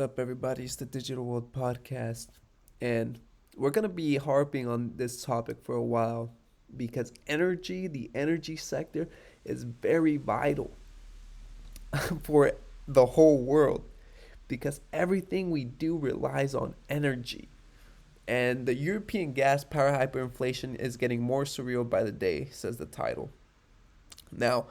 Up, everybody? It's the Digital World Podcast, and we're gonna be harping on this topic for a while because the energy sector, is very vital for the whole world because everything we do relies on energy. And the European gas power hyperinflation is getting more surreal by the day, says the title. Now,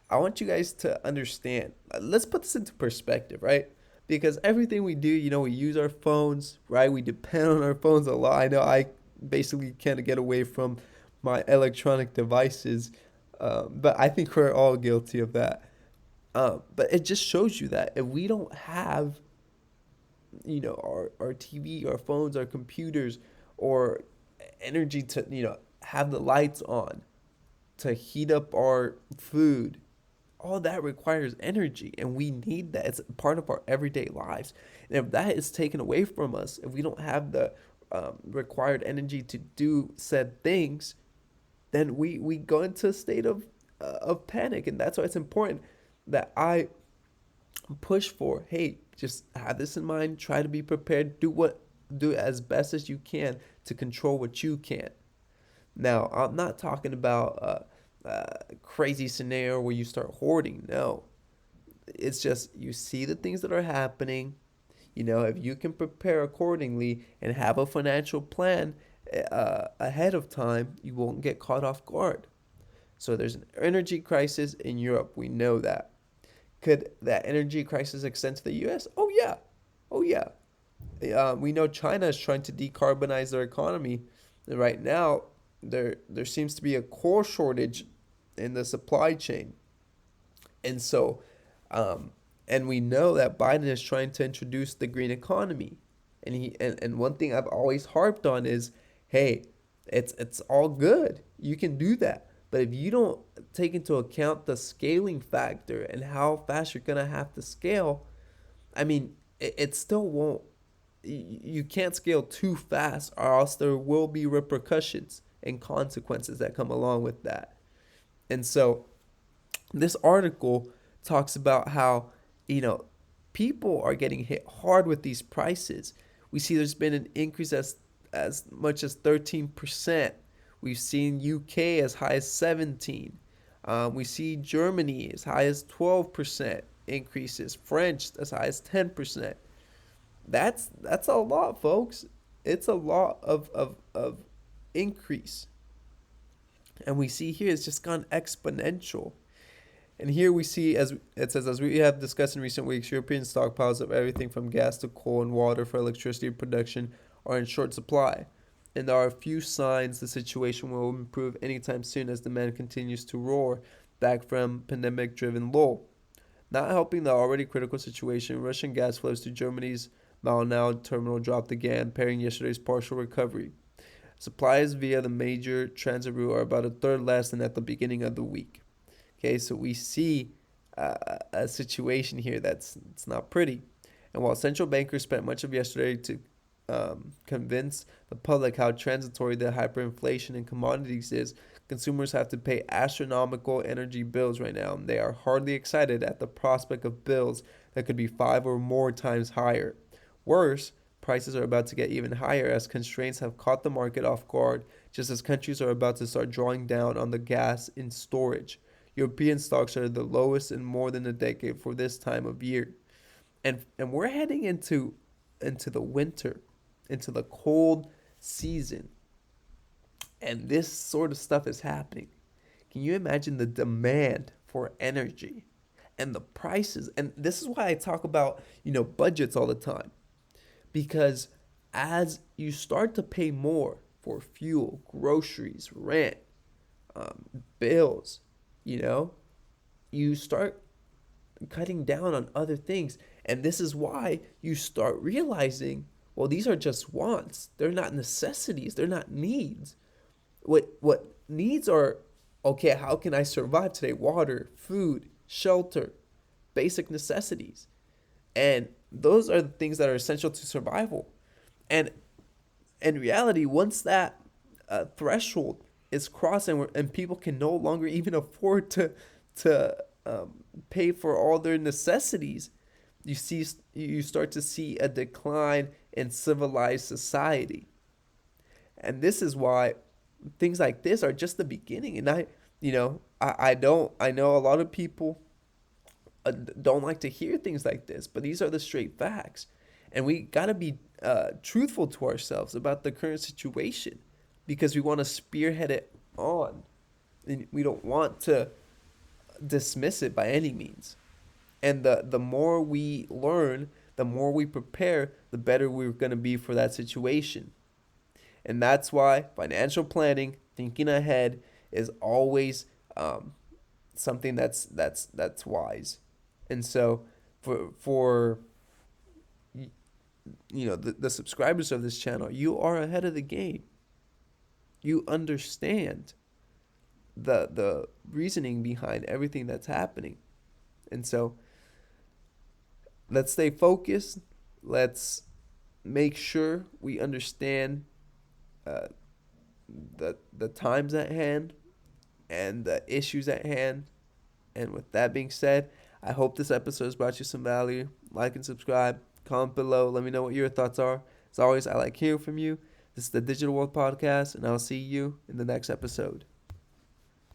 I want you guys to understand. Let's put this into perspective, right? Because everything we do, we use our phones, right? We depend on our phones a lot. I know I basically can't get away from my electronic devices, but I think we're all guilty of that. But it just shows you that if we don't have, our TV, our phones, our computers, or energy to, have the lights on, to heat up our food, all that requires energy, and we need that. It's part of our everyday lives. And if that is taken away from us, if we don't have the required energy to do said things, then we go into a state of panic. And that's why it's important that I push for, hey, just have this in mind, try to be prepared, do as best as you can to control what you can. Now, I'm not talking about crazy scenario where you start hoarding. No, it's just you see the things that are happening. If you can prepare accordingly and have a financial plan ahead of time, you won't get caught off guard. So there's an energy crisis in Europe. We know that. Could that energy crisis extend to the U.S.? Oh yeah, oh yeah. We know China is trying to decarbonize their economy. And right now, there seems to be a core shortage in the supply chain, and so, and we know that Biden is trying to introduce the green economy, and one thing I've always harped on is, hey, it's all good. You can do that, but if you don't take into account the scaling factor and how fast you're gonna have to scale, I mean, it still won't. You can't scale too fast, or else there will be repercussions and consequences that come along with that. And so, this article talks about how, you know, people are getting hit hard with these prices. We see there's been an increase as much as 13%. We've seen UK as high as 17. We see Germany as high as 12% increases. French as high as 10%. That's a lot, folks. It's a lot of increase. And we see here it's just gone exponential. And here we see, as it says, as we have discussed in recent weeks, European stockpiles of everything from gas to coal and water for electricity production are in short supply. And there are few signs the situation will improve anytime soon as demand continues to roar back from pandemic driven lull. Not helping the already critical situation, Russian gas flows to Germany's Malinau terminal dropped again, pairing yesterday's partial recovery. Supplies via the major transit route are about a third less than at the beginning of the week. Okay, so we see a situation here that's it's not pretty. And while central bankers spent much of yesterday to convince the public how transitory the hyperinflation in commodities is, consumers have to pay astronomical energy bills right now. And they are hardly excited at the prospect of bills that could be 5 or more times higher. Worse, prices are about to get even higher as constraints have caught the market off guard, just as countries are about to start drawing down on the gas in storage. European stocks are the lowest in more than a decade for this time of year. And we're heading into the winter, into the cold season. And this sort of stuff is happening. Can you imagine the demand for energy and the prices? And this is why I talk about, budgets all the time. Because as you start to pay more for fuel, groceries, rent, bills, you know, you start cutting down on other things. And this is why you start realizing, well, these are just wants. They're not necessities. They're not needs. What needs are, okay, how can I survive today? Water, food, shelter, basic necessities. And those are the things that are essential to survival. And in reality, once that threshold is crossed, and people can no longer even afford to pay for all their necessities, you start to see a decline in civilized society. And this is why things like this are just the beginning. And I know a lot of people don't like to hear things like this, but these are the straight facts. And we got to be truthful to ourselves about the current situation because we want to spearhead it on. And we don't want to dismiss it by any means. And the more we learn, the more we prepare, the better we're going to be for that situation. And that's why financial planning, thinking ahead, is always something that's wise. And so for the subscribers of this channel, you are ahead of the game. You understand the reasoning behind everything that's happening. And so let's stay focused. Let's make sure we understand uh, the times at hand and the issues at hand. And with that being said, I hope this episode has brought you some value. Like and subscribe. Comment below. Let me know what your thoughts are. As always, I like hearing from you. This is the Digital World Podcast, and I'll see you in the next episode.